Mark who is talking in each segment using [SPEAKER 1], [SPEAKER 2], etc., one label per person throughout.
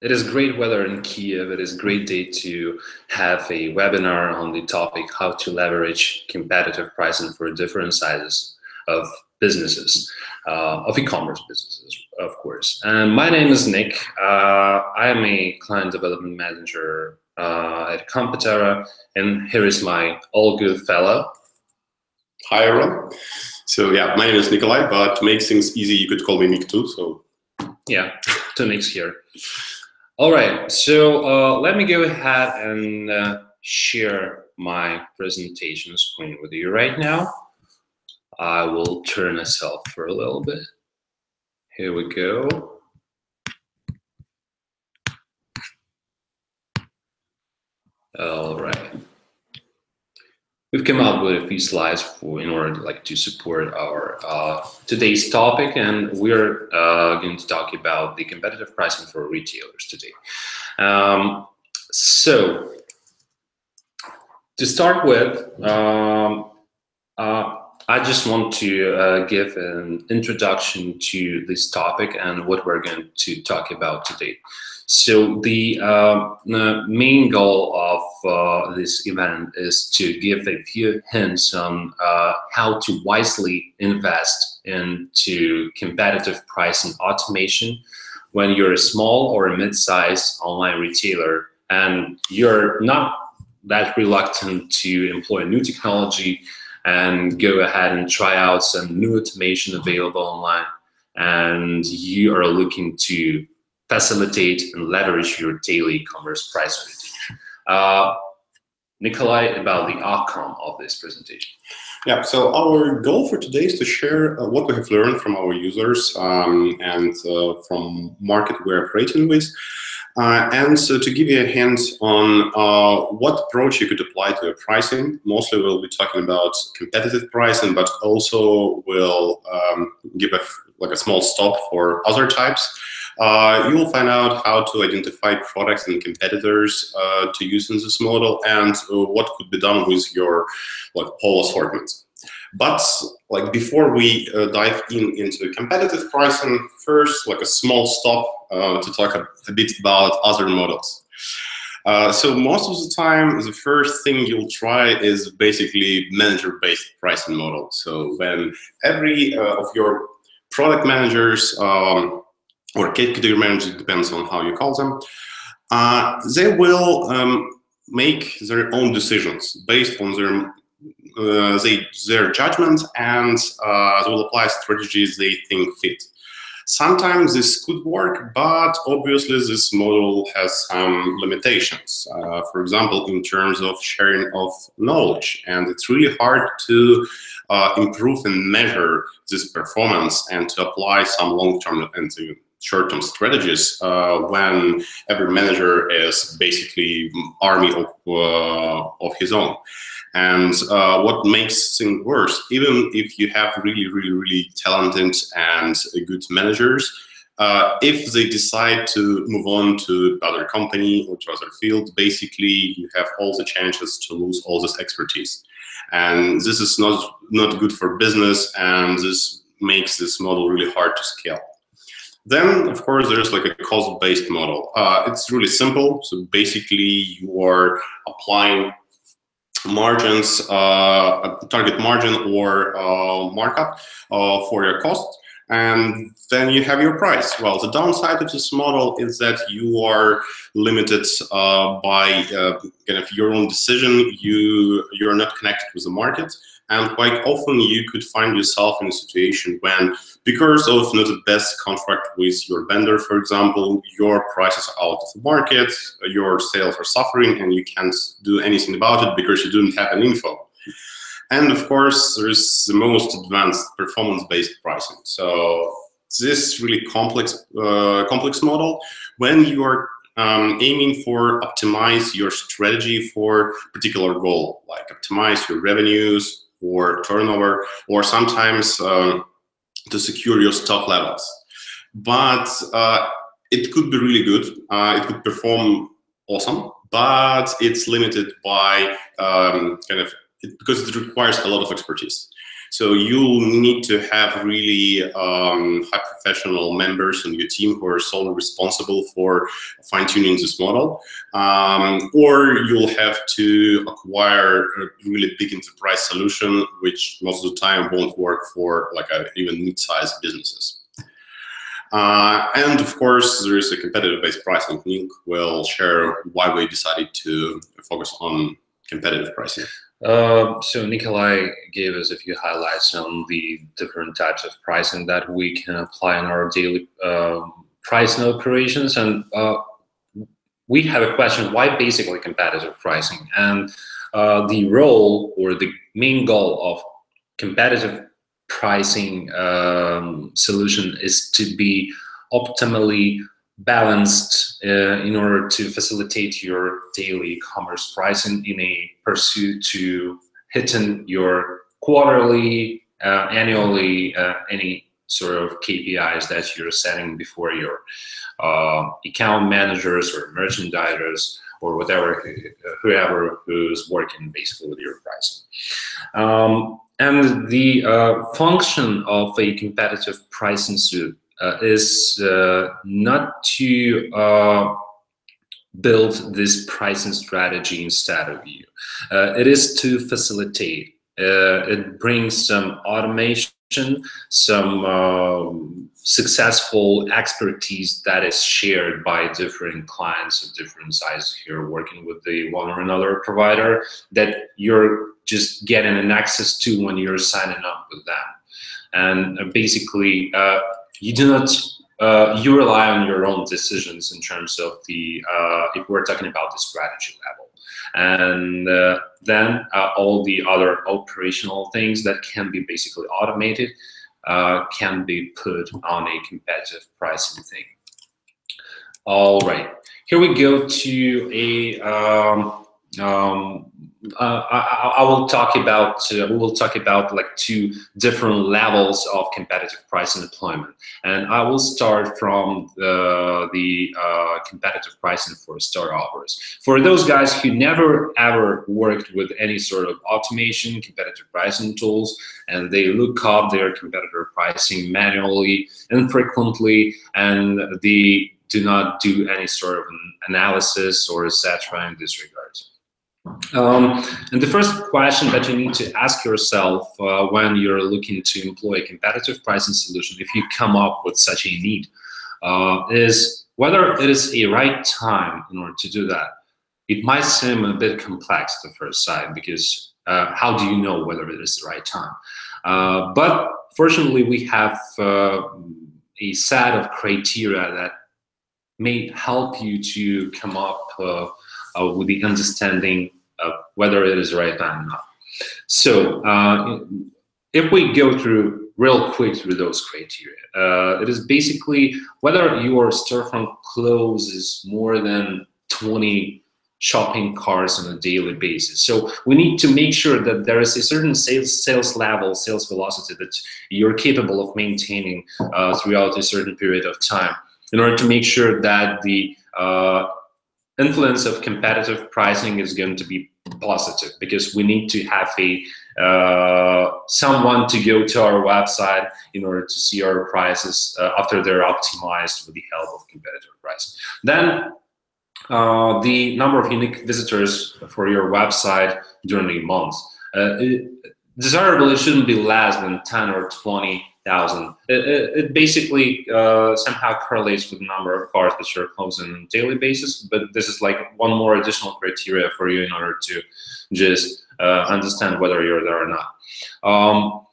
[SPEAKER 1] It is great weather in Kiev. It is a great day to have a webinar on the topic how to leverage competitive pricing for different sizes of businesses, of e-commerce businesses, of course. And my name is Nick. I am a client development manager at Competera, and here is my all good fellow.
[SPEAKER 2] Hi everyone. So yeah, my name is Nikolay, but to make things easy, you could call me Nick too. So
[SPEAKER 1] yeah, two Nicks here. All right, so let me go ahead and share my presentation screen with you right now. I will turn this off for a little bit. Here we go. All right. We've come up with a few slides in order to support our today's topic, and we're going to talk about the competitive pricing for retailers today. So to start with, I just want to give an introduction to this topic and what we're going to talk about today. So the main goal of this event is to give a few hints on how to wisely invest into competitive pricing automation when you're a small or a mid-sized online retailer and you're not that reluctant to employ new technology and go ahead and try out some new automation available online, and you are looking to facilitate and leverage your daily e-commerce price routine. Nikolay, about the outcome of this presentation.
[SPEAKER 2] Yeah, so our goal for today is to share what we have learned from our users and from market we're operating with. And so to give you a hint on what approach you could apply to your pricing, mostly we'll be talking about competitive pricing, but also we'll give a small stop for other types. You will find out how to identify products and competitors to use in this model and what could be done with your whole assortment. But before we dive into competitive pricing, first a small stop to talk a bit about other models. So most of the time, the first thing you'll try is basically manager-based pricing model. So when every of your product managers or category managers, depends on how you call them, they will make their own decisions based on their judgment, and they will apply strategies they think fit. Sometimes this could work, but obviously this model has some limitations. For example, in terms of sharing of knowledge, and it's really hard to improve and measure this performance and to apply some long-term and short-term strategies when every manager is basically army of his own. And what makes things worse, even if you have really talented and good managers, if they decide to move on to other company or to other field, basically you have all the chances to lose all this expertise. And this is not good for business, and this makes this model really hard to scale. Then, of course, there's a cost-based model. It's really simple. So basically, you are applying margins, target margin or markup for your cost, and then you have your price. Well, the downside of this model is that you are limited by your own decision. You're not connected with the market, and quite often you could find yourself in a situation when, because of not the best contract with your vendor, for example, your prices are out of the market, your sales are suffering, and you can't do anything about it because you didn't have an info. And of course, there is the most advanced performance-based pricing. So this really complex model, when you are aiming for optimize your strategy for particular goal, like optimize your revenues or turnover, or sometimes to secure your stock levels. But it could be really good. It could perform awesome, but it's limited by because it requires a lot of expertise. So you'll need to have really high professional members on your team who are solely responsible for fine-tuning this model, or you'll have to acquire a really big enterprise solution, which most of the time won't work for like even mid-sized businesses. And of course, there is a competitive-based pricing. Nick will share why we decided to focus on competitive pricing.
[SPEAKER 1] So Nikolay gave us a few highlights on the different types of pricing that we can apply in our daily pricing operations, and we have a question: why basically competitive pricing? And the role or the main goal of competitive pricing solution is to be optimally balanced in order to facilitate your daily commerce pricing in a pursuit to hitting your quarterly, annually, any sort of KPIs that you're setting before your account managers or merchandisers or whatever, whoever who's working basically with your pricing. And the function of a competitive pricing suite is not to build this pricing strategy instead of you. It is to facilitate. It brings some automation, some successful expertise that is shared by different clients of different sizes here working with the one or another provider that you're just getting an access to when you're signing up with them. And basically, you do not, you rely on your own decisions in terms of the, if we're talking about the strategy level. And then all the other operational things that can be basically automated can be put on a competitive pricing thing. All right, here we go to a, I will talk about, we will talk about like two different levels of competitive pricing deployment. And I will start from the competitive pricing for start offers. For those guys who never ever worked with any sort of automation, competitive pricing tools, and they look up their competitor pricing manually, infrequently, and they do not do any sort of analysis or etc. in this regard. And the first question that you need to ask yourself when you're looking to employ a competitive pricing solution, if you come up with such a need, is whether it is a right time in order to do that. It might seem a bit complex at the first sight because how do you know whether it is the right time? But fortunately, we have a set of criteria that may help you to come up with the understanding of whether it is the right time or not. So if we go through real quick through those criteria, it is basically whether your storefront closes more than 20 shopping carts on a daily basis. So we need to make sure that there is a certain sales level, sales velocity that you're capable of maintaining throughout a certain period of time in order to make sure that the influence of competitive pricing is going to be positive, because we need to have a someone to go to our website in order to see our prices after they're optimized with the help of competitive pricing. Then the number of unique visitors for your website during a month. Desirably, it shouldn't be less than 10 or 20,000. It basically somehow correlates with the number of cars that you're closing on a daily basis, but this is like one more additional criteria for you in order to just understand whether you're there or not.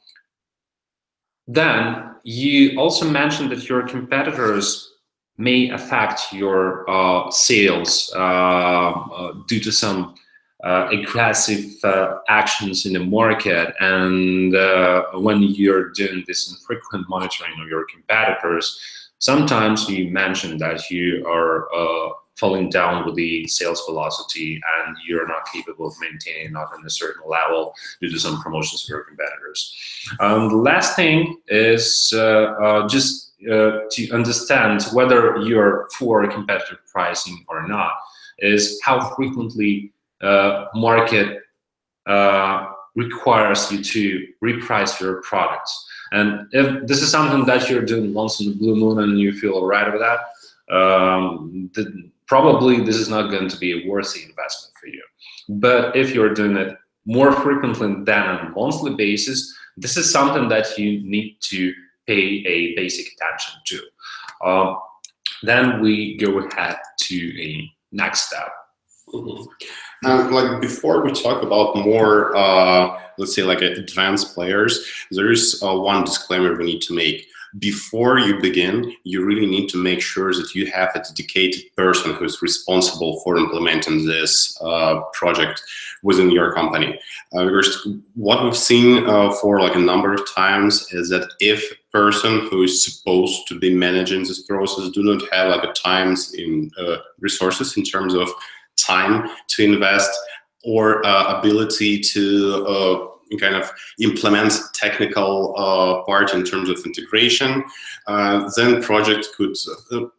[SPEAKER 1] Then you also mentioned that your competitors may affect your sales due to some aggressive actions in the market, and when you're doing this infrequent monitoring of your competitors, sometimes you mentioned that you are falling down with the sales velocity and you're not capable of maintaining not on a certain level due to some promotions of your competitors. The last thing is just to understand whether you're for competitive pricing or not is how frequently market requires you to reprice your products. And if this is something that you're doing once in the blue moon and you feel all right with that, probably this is not going to be a worthy investment for you. But if you're doing it more frequently than on a monthly basis, this is something that you need to pay a basic attention to. Then we go ahead to a next step.
[SPEAKER 2] Like before we talk about more, let's say like advanced players, there is one disclaimer we need to make. Before you begin, you really need to make sure that you have a dedicated person who is responsible for implementing this project within your company. Because what we've seen for like a number of times is that if a person who is supposed to be managing this process do not have like a times in resources in terms of time to invest or ability to kind of implement technical part in terms of integration, then project could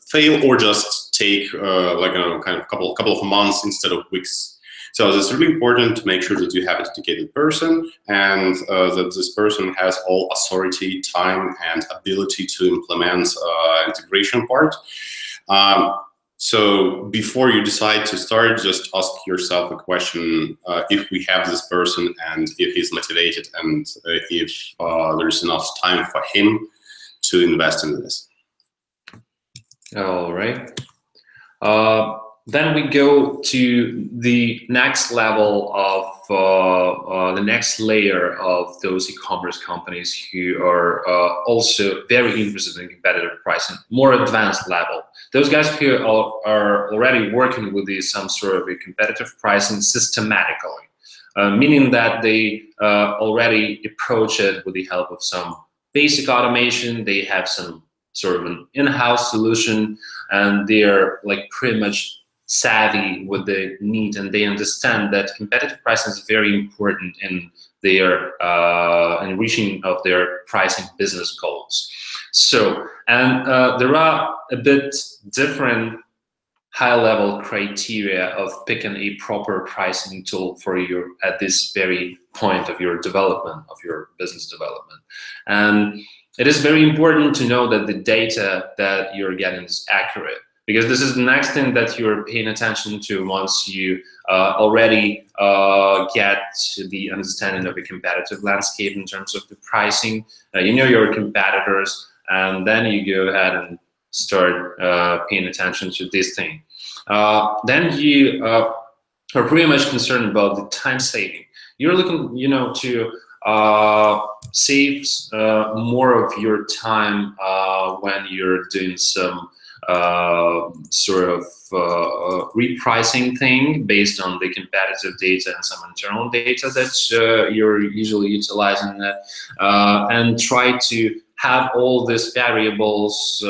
[SPEAKER 2] fail or just take like a kind of couple of months instead of weeks. So it's really important to make sure that you have a dedicated person and that this person has all authority, time, and ability to implement integration part. So before you decide to start, just ask yourself a question, if we have this person and if he's motivated and if there's enough time for him to invest in this.
[SPEAKER 1] All right. Then we go to the next level of the next layer of those e-commerce companies who are also very interested in competitive pricing, more advanced level. Those guys who are already working with some sort of a competitive pricing systematically, meaning that they already approach it with the help of some basic automation. They have some sort of an in-house solution, and they're like pretty much savvy with the need, and they understand that competitive pricing is very important in their in reaching of their pricing business goals. So, and there are a bit different high-level criteria of picking a proper pricing tool for you at this very point of your development, of your business development. And it is very important to know that the data that you're getting is accurate, because this is the next thing that you're paying attention to once you already get the understanding of a competitive landscape in terms of the pricing. You know your competitors, and then you go ahead and start paying attention to this thing. Then you are pretty much concerned about the time saving. You're looking, you know, to save more of your time when you're doing some sort of repricing thing based on the competitive data and some internal data that you're usually utilizing that, and try to have all these variables,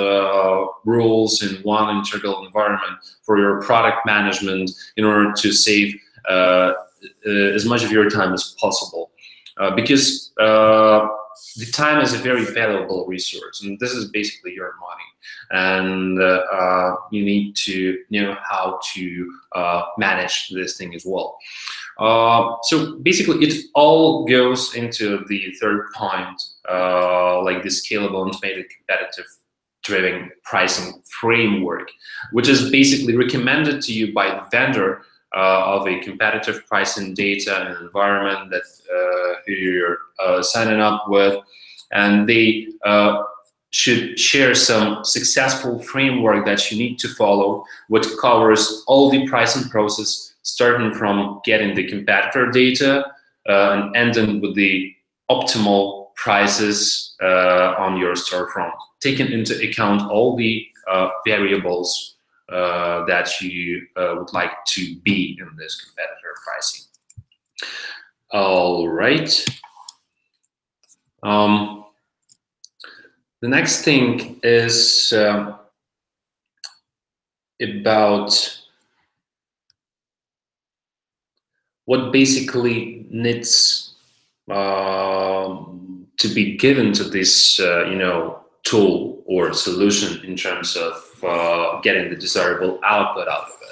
[SPEAKER 1] rules in one integral environment for your product management in order to save as much of your time as possible. Because the time is a very valuable resource, and this is basically your money. And you need to know how to manage this thing as well. So basically, it all goes into the third point, like the scalable, automated, competitive-driven pricing framework, which is basically recommended to you by the vendor of a competitive pricing data and environment that you're signing up with, and they should share some successful framework that you need to follow, which covers all the pricing process, starting from getting the competitor data and ending with the optimal prices on your storefront, taking into account all the variables that you would like to be in this competitor pricing. All right. The next thing is about what basically needs to be given to this, you know, tool or solution in terms of getting the desirable output out of it.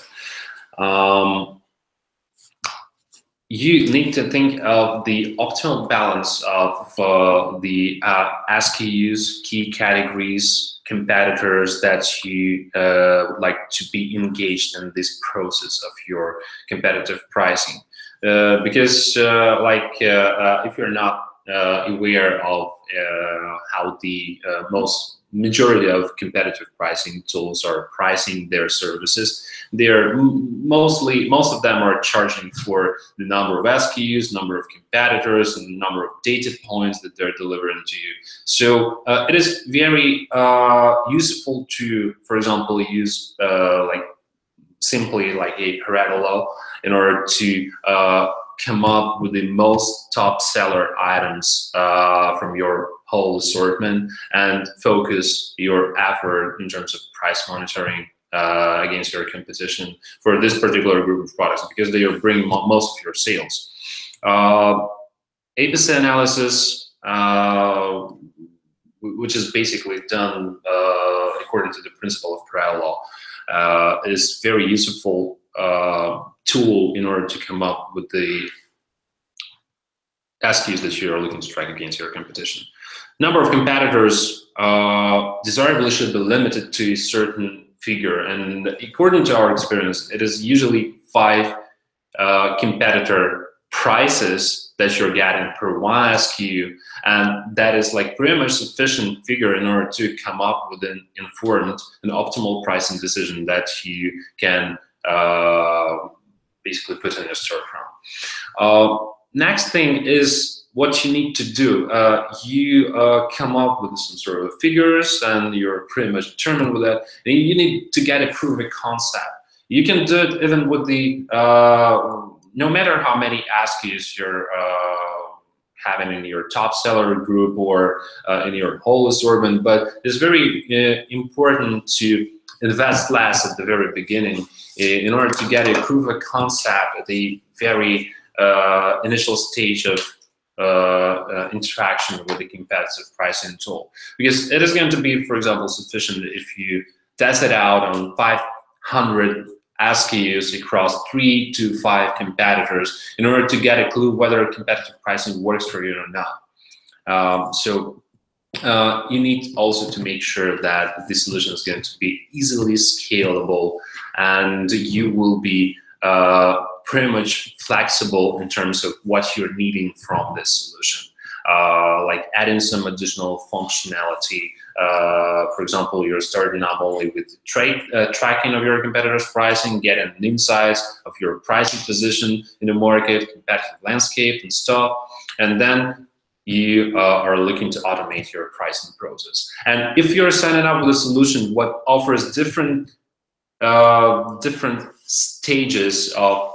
[SPEAKER 1] you need to think of the optimal balance of the SKUs, key categories, competitors that you would like to be engaged in this process of your competitive pricing. Because if you're not aware of how the majority of competitive pricing tools are pricing their services, most of them are charging for the number of SKUs, number of competitors, and the number of data points that they're delivering to you. So it is very useful to, for example, use simply like a Pareto law in order to come up with the most top seller items from your whole assortment and focus your effort in terms of price monitoring against your competition for this particular group of products, because they are bringing most of your sales. ABC analysis, which is basically done according to the principle of Pareto law, is very useful tool in order to come up with the SKUs that you are looking to track against your competition. Number of competitors desirably should be limited to a certain figure, and according to our experience, it is usually 5 competitor prices that you're getting per one SKU, and that is like pretty much sufficient figure in order to come up with an informed and optimal pricing decision that you can basically put in your storefront. Next thing is what you need to do. You come up with some sort of figures, and you're pretty much determined with that. And you need to get a proof of concept. You can do it even with the no matter how many SKUs you're having in your top seller group or in your whole assortment, but it's very important to invest less at the very beginning in order to get a proof of concept at the very initial stage of interaction with the competitive pricing tool. Because it is going to be, for example, sufficient if you test it out on 500 SKUs across 3 to 5 competitors in order to get a clue whether competitive pricing works for you or not. You need also to make sure that the solution is going to be easily scalable, and you will be pretty much flexible in terms of what you're needing from this solution, like adding some additional functionality. For example, you're starting not only with the tracking of your competitors' pricing, getting insights of your pricing position in the market, competitive landscape and stuff, and then you are looking to automate your pricing process. And if you're signing up with a solution what offers different stages of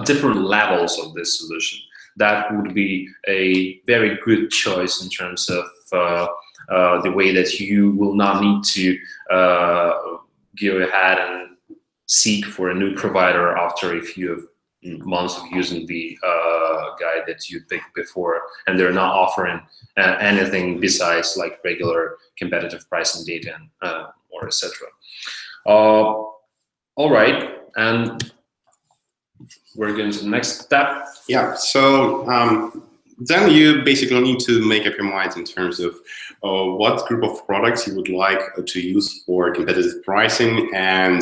[SPEAKER 1] different levels of this solution, that would be a very good choice in terms of the way that you will not need to go ahead and seek for a new provider after a few months of using the guide that you picked before, and they're not offering anything besides like regular competitive pricing data or etc. All right, and we're going to the next step.
[SPEAKER 2] Yeah, so then you basically need to make up your mind in terms of what group of products you would like to use for competitive pricing, and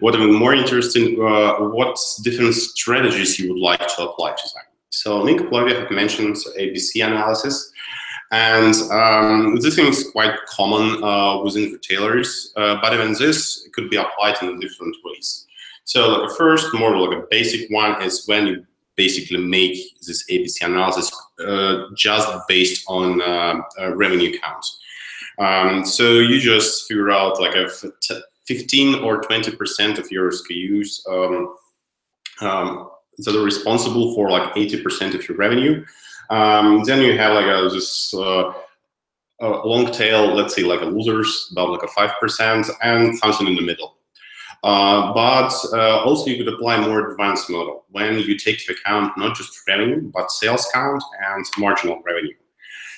[SPEAKER 2] what even more interesting, what different strategies you would like to apply to that. So Nick and Nikolay have mentioned ABC analysis, and this thing is quite common within retailers, but even this could be applied in different ways. So like a first, more like a basic one is when you basically make this ABC analysis just based on revenue count. So you just figure out like a 15 or 20% of your SKUs that are responsible for like 80% of your revenue. Then you have like this long tail, let's say like a losers, about like a 5%, and something in the middle. But also you could apply more advanced model when you take into account not just revenue, but sales count and marginal revenue.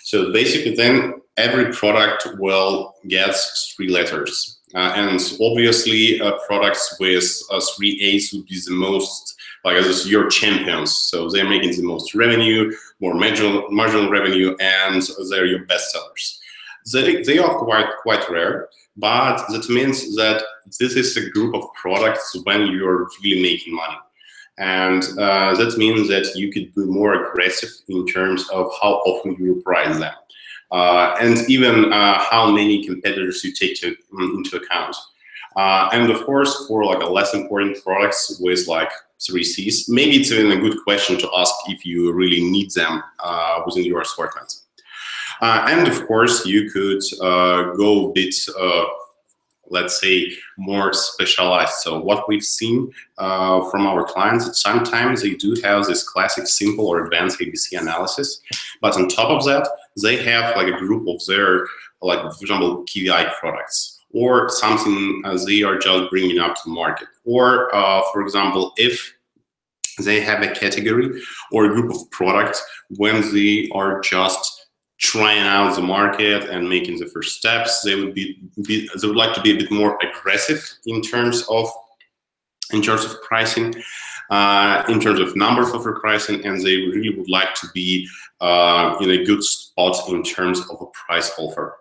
[SPEAKER 2] So basically then every product will get 3 letters. And obviously products with 3 A's would be the most, like as your champions. So they're making the most revenue, more marginal revenue, and they're your best sellers. They are quite rare, but that means that this is a group of products when you're really making money. And that means that you could be more aggressive in terms of how often you price them. And even how many competitors you take into account. And of course, for like a less important products with like 3 C's, maybe it's even a good question to ask if you really need them within your assortment. And of course, you could go a bit, let's say, more specialized. So what we've seen from our clients, that sometimes they do have this classic simple or advanced ABC analysis, but on top of that, they have like a group of their, like for example, KVI products, or something they are just bringing up to market. Or for example, if they have a category or a group of products when they are just trying out the market and making the first steps, they would like to be a bit more aggressive in terms of pricing, in terms of numbers of pricing, and they really would like to be in a good spot in terms of a price offer.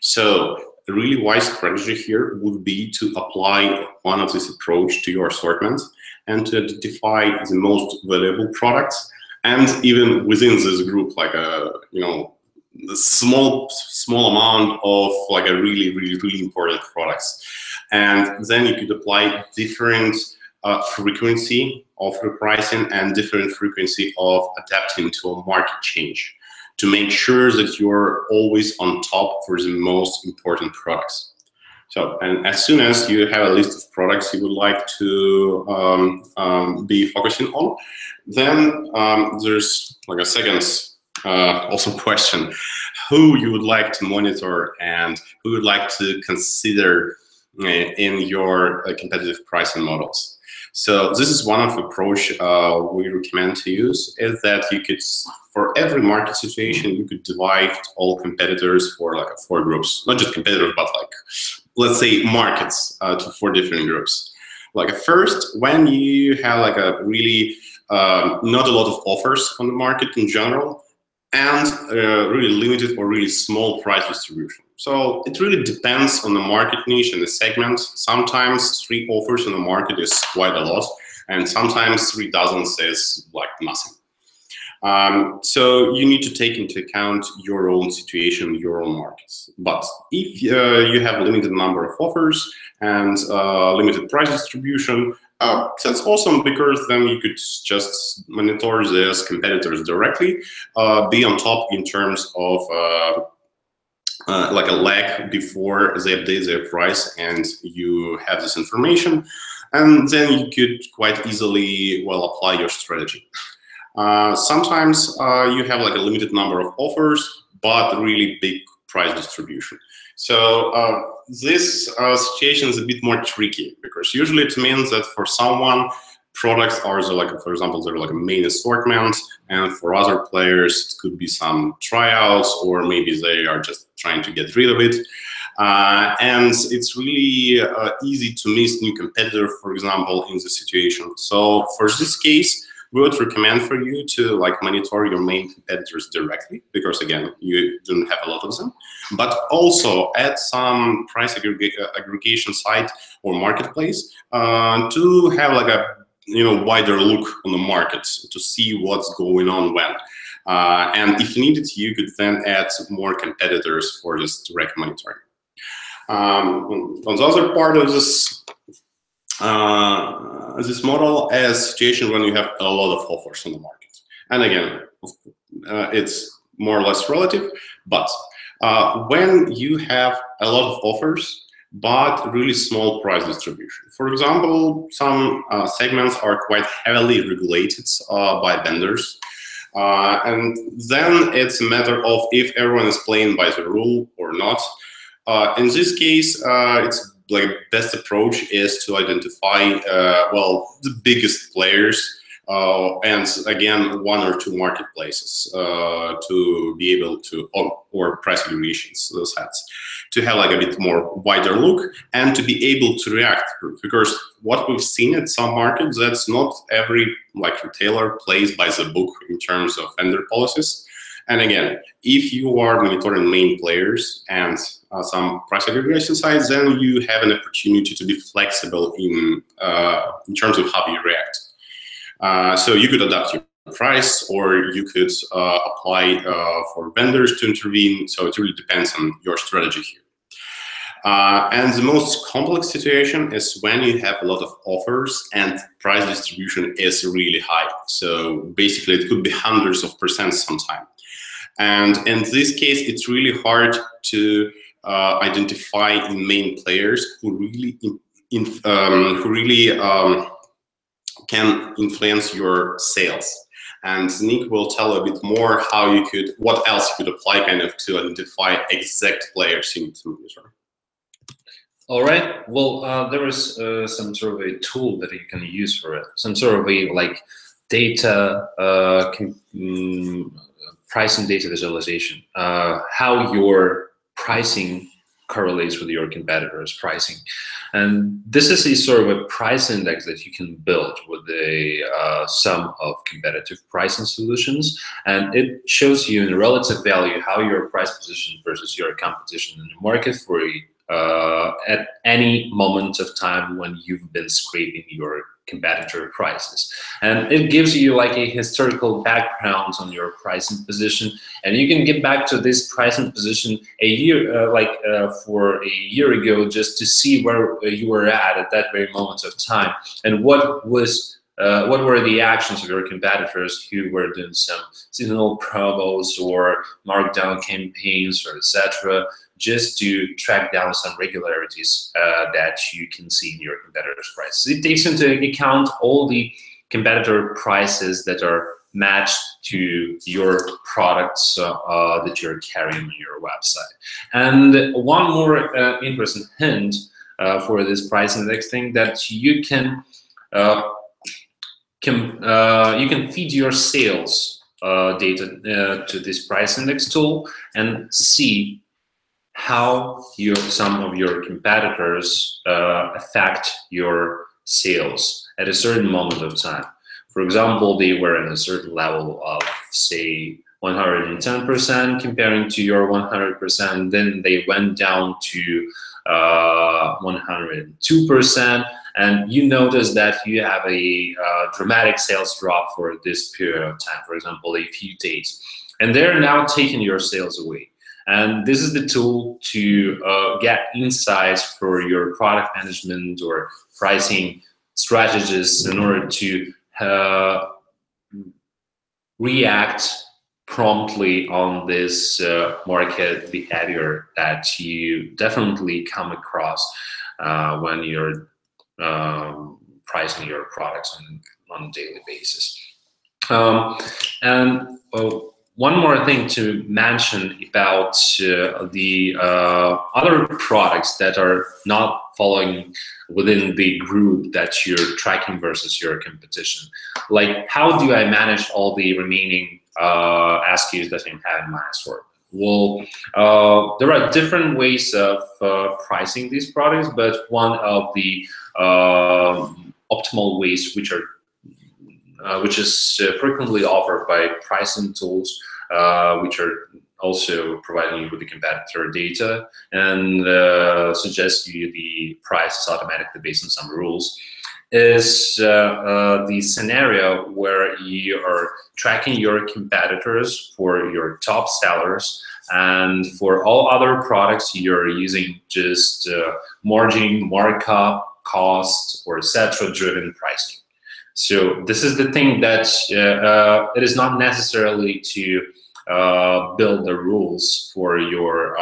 [SPEAKER 2] So a really wise strategy here would be to apply one of this approach to your assortment and to identify the most valuable products, and even within this group, like a the small amount of like a really important products, and then you could apply different frequency of repricing and different frequency of adapting to a market change to make sure that you're always on top for the most important products. So, and as soon as you have a list of products you would like to be focusing on, then there's like a second also question, who you would like to monitor and who would like to consider in your competitive pricing models. So this is one of the approach we recommend to use, is that you could, for every market situation, you could divide all competitors for like 4 groups, not just competitors, but like, let's say markets to 4 different groups. Like first, when you have like a really not a lot of offers on the market in general, and really limited or really small price distribution. So it really depends on the market niche and the segment. Sometimes 3 offers on the market is quite a lot, and sometimes 3 dozens is like nothing. So you need to take into account your own situation, your own markets. But if you have a limited number of offers and limited price distribution, that's awesome, because then you could just monitor these competitors directly, be on top in terms of like a lag before they update their price, and you have this information, and then you could quite easily, well, apply your strategy. Sometimes you have like a limited number of offers, but really big price distribution. So this situation is a bit more tricky, because usually it means that for someone, products are like, for example, they're like a main assortment, and for other players it could be some tryouts, or maybe they are just trying to get rid of it. And it's really easy to miss new competitor, for example, in this situation. So for this case, we would recommend for you to like monitor your main competitors directly, because again, you don't have a lot of them, but also add some price aggregation site or marketplace to have like a wider look on the market to see what's going on when. And if needed, you could then add more competitors for this direct monitoring. On the other part of this model is a situation when you have a lot of offers on the market. And again, it's more or less relative, but when you have a lot of offers, but really small price distribution. For example, some segments are quite heavily regulated by vendors. And then it's a matter of if everyone is playing by the rule or not. In this case, it's like best approach is to identify well, the biggest players and again, one or two marketplaces to be able to, or price aggregations, those sites, to have like a bit more wider look and to be able to react. Because what we've seen at some markets, that's not every like retailer plays by the book in terms of vendor policies. And again, if you are monitoring main players and some price aggregation sites, then you have an opportunity to be flexible in terms of how you react. So you could adapt your price, or you could apply for vendors to intervene. So it really depends on your strategy here. And the most complex situation is when you have a lot of offers and price distribution is really high. So basically, it could be hundreds of % sometimes. And in this case, it's really hard to identify main players who really can influence your sales. And Nick will tell a bit more how you could, what else you could apply kind of to identify exact players you need to monitor.
[SPEAKER 1] All right. Well, there is some sort of a tool that you can use for it. Some sort of a like data pricing data visualization. How your pricing correlates with your competitors' pricing, and this is a sort of a price index that you can build with a sum of competitive pricing solutions, and it shows you in relative value how your price position versus your competition in the market for at any moment of time when you've been scraping your competitor prices. And it gives you like a historical background on your pricing position, and you can get back to this pricing position a year for a year ago, just to see where you were at that very moment of time, and what were the actions of your competitors who were doing some seasonal promos or markdown campaigns or etc., just to track down some regularities that you can see in your competitors' prices. It takes into account all the competitor prices that are matched to your products that you're carrying on your website. And one more interesting hint for this price index thing, that you can feed your sales data to this price index tool and see how some of your competitors affect your sales at a certain moment of time. For example, they were in a certain level of, say, 110% comparing to your 100%, then they went down to 102%, and you notice that you have a dramatic sales drop for this period of time, for example, a few days, and they're now taking your sales away. And this is the tool to get insights for your product management or pricing strategies in order to react promptly on this market behavior that you definitely come across when you're pricing your products on a daily basis. One more thing to mention about the other products that are not falling within the group that you're tracking versus your competition. Like, how do I manage all the remaining SKUs that I have in my assortment? Well, there are different ways of pricing these products, but one of the optimal ways, which is frequently offered by pricing tools, which are also providing you with the competitor data and suggest you the prices automatically based on some rules, is the scenario where you are tracking your competitors for your top sellers, and for all other products you're using just margin, markup, cost, or etc. driven pricing. So this is the thing that it is not necessarily to build the rules for your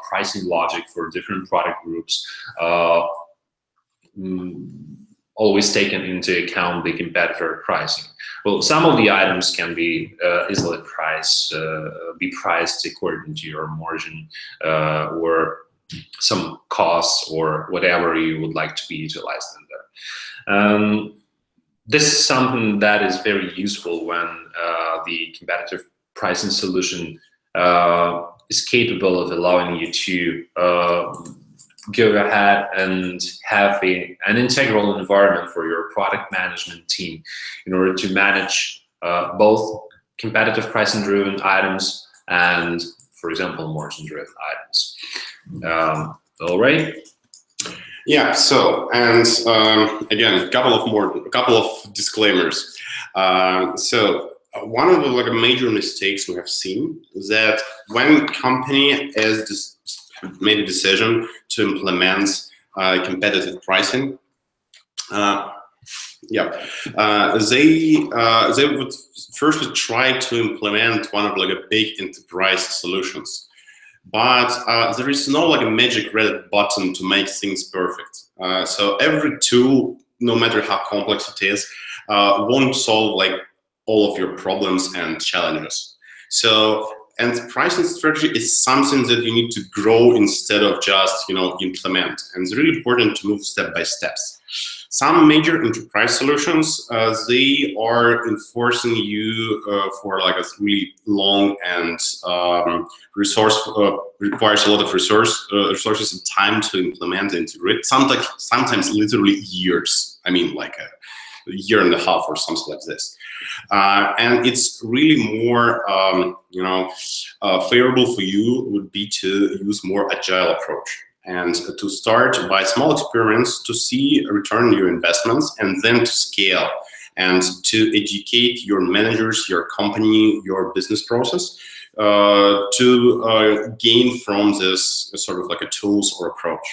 [SPEAKER 1] pricing logic for different product groups, always taken into account the competitor pricing. Well, some of the items can be easily priced according to your margin or some costs or whatever you would like to be utilized in there. this is something that is very useful when the competitive pricing solution is capable of allowing you to go ahead and have an integral environment for your product management team in order to manage both competitive pricing driven items and, for example, margin driven items. All right.
[SPEAKER 2] Yeah. So, and again, a couple of disclaimers. So one of the major mistakes we have seen is that when company has made a decision to implement competitive pricing, they would first try to implement one of a big enterprise solutions. But there is no a magic red button to make things perfect. So every tool, no matter how complex it is, won't solve all of your problems and challenges. So, and pricing strategy is something that you need to grow instead of just implement. And it's really important to move step by steps. Some major enterprise solutions, they are enforcing you for a really long and requires a lot of resources and time to implement and integrate. Sometimes literally years. I mean, like a year and a half or something like this. And it's really more, favorable for you would be to use more agile approach. And to start by small experiments to see a return on your investments, and then to scale and to educate your managers, your company, your business process to gain from this sort of a tools or approach.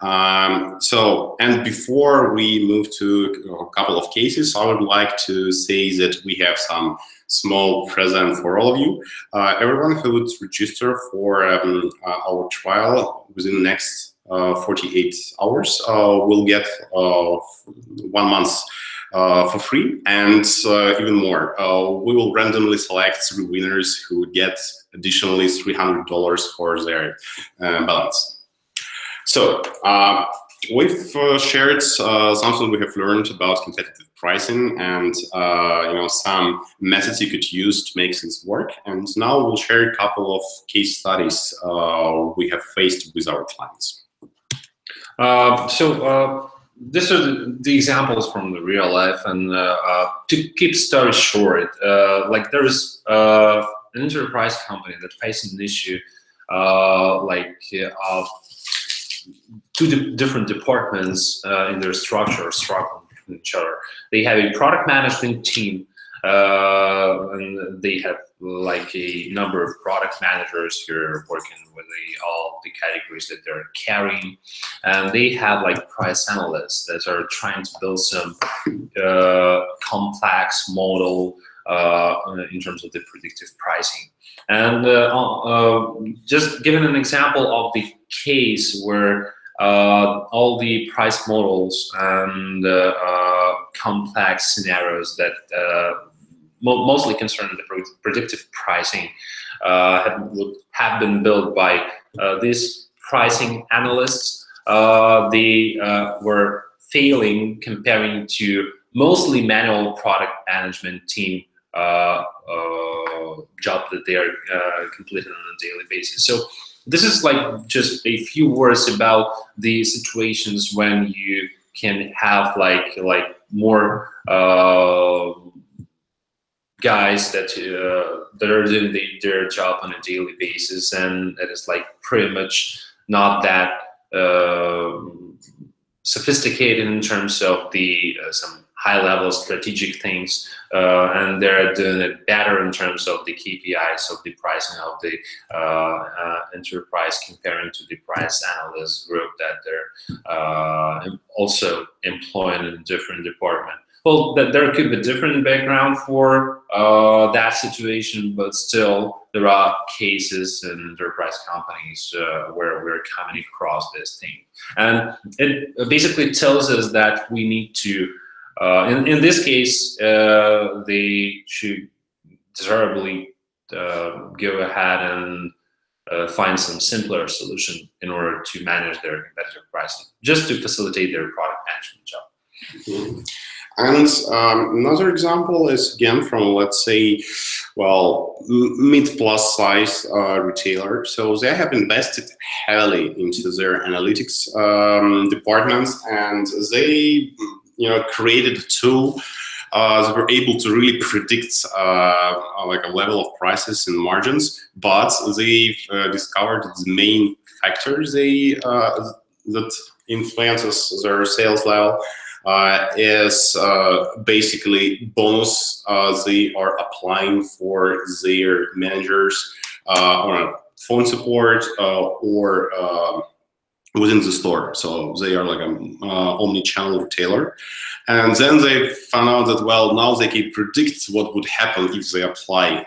[SPEAKER 2] And before we move to a couple of cases, I would like to say that we have some small present for all of you. Everyone who would register for our trial within the next 48 hours will get 1 month for free, and even more. We will randomly select 3 winners who would get additionally $300 for their balance. So we've shared something we have learned about competitive pricing and some methods you could use to make things work. And now we'll share a couple of case studies we have faced with our clients.
[SPEAKER 1] These are the examples from the real life. And to keep story short, there's an enterprise company that faces an issue of 2 different departments in their structure struggling with each other. They have a product management team, and they have a number of product managers who are working with all the categories that they're carrying, and they have price analysts that are trying to build some complex model in terms of the predictive pricing. And just giving an example of the case where all the price models and complex scenarios that mostly concern the predictive pricing have been built by these pricing analysts. They were failing comparing to mostly manual product management team job that they are completing on a daily basis. So this is just a few words about the situations when you can have more guys that are doing their job on a daily basis, and that is pretty much not that sophisticated in terms of the some high-level strategic things, and they're doing it better in terms of the KPIs of the pricing of the enterprise comparing to the price analyst group that they're also employing in a different department. Well, there could be a different background for that situation, but still there are cases in enterprise companies where we're coming across this thing. And it basically tells us that we need to in this case, they should desirably go ahead and find some simpler solution in order to manage their competitive pricing, just to facilitate their product management job.
[SPEAKER 2] And another example is again from, let's say, well, mid-plus size retailer. So they have invested heavily into their analytics departments, and they, created a tool that were able to really predict like a level of prices and margins, but they discovered the main factors that influences their sales level is basically bonus they are applying for their managers on phone support or within the store. So they are like an omni-channel retailer. And then they found out that, well, now they can predict what would happen if they apply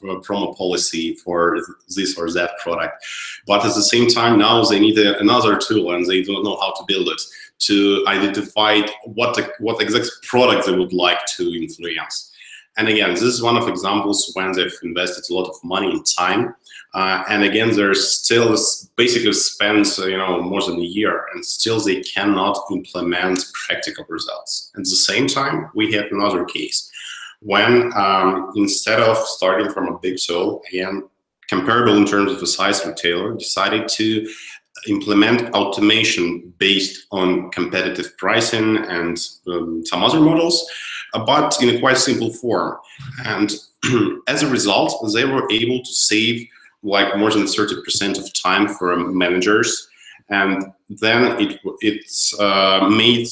[SPEAKER 2] promo policy for this or that product. But at the same time, now they need another tool, and they don't know how to build it to identify what exact product they would like to influence. And again, this is one of examples when they've invested a lot of money and time. And again, they're still basically spent more than a year, and still they cannot implement practical results. At the same time, we have another case when instead of starting from a big tool, again, comparable in terms of the size retailer, decided to implement automation based on competitive pricing and some other models, but in a quite simple form. And as a result, they were able to save like more than 30% of time for managers. And then it's made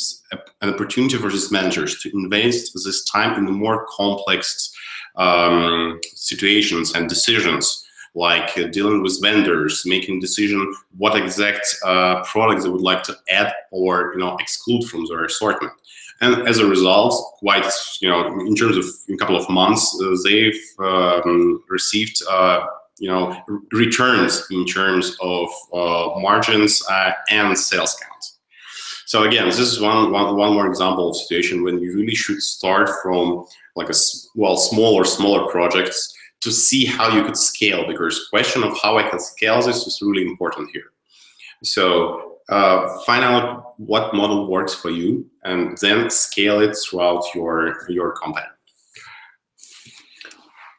[SPEAKER 2] an opportunity for these managers to invest this time in the more complex situations and decisions, like dealing with vendors, making decision what exact products they would like to add or exclude from their assortment. And as a result, quite in terms of a couple of months, they've received returns in terms of margins and sales counts. So again, this is one more example of situation when you really should start from like smaller projects to see how you could scale, because question of how I can scale this is really important here. So find out what model works for you and then scale it throughout your company.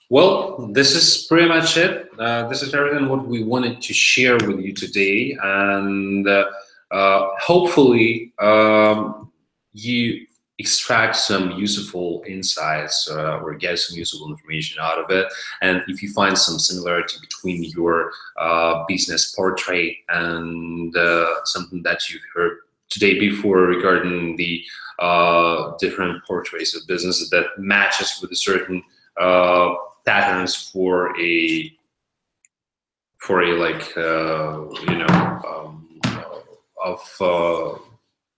[SPEAKER 1] Well, this is pretty much it. This is everything what we wanted to share with you today, and hopefully you extract some useful insights or get some useful information out of it. And if you find some similarity between your business portrait and something that you've heard today before regarding the different portraits of business that matches with a certain patterns for a like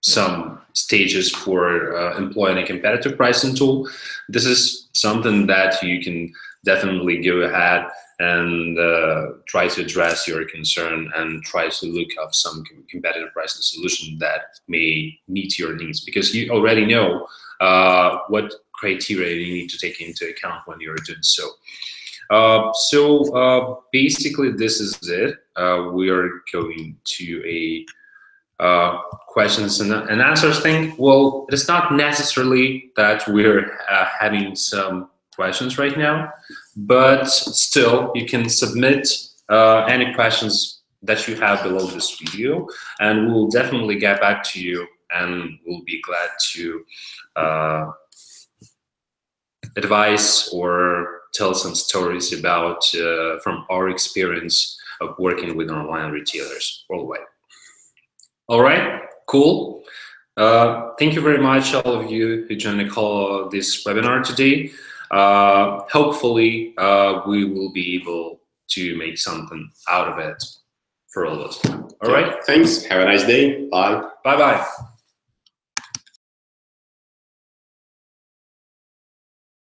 [SPEAKER 1] some stages for employing a competitive pricing tool, this is something that you can definitely go ahead and try to address your concern and try to look up some competitive pricing solution that may meet your needs, because you already know what criteria you need to take into account when you're doing so. Basically, this is it. We are going to a questions and answers thing. Well, it's not necessarily that we're having some questions right now, but still you can submit any questions that you have below this video, and we'll definitely get back to you, and we'll be glad to advise or tell some stories about from our experience of working with online retailers worldwide. All right, cool. Thank you very much, all of you who joined the call this webinar today. Hopefully, we will be able to make something out of it for all of us. All right.
[SPEAKER 2] Thanks. Have a nice day. Bye.
[SPEAKER 1] Bye-bye.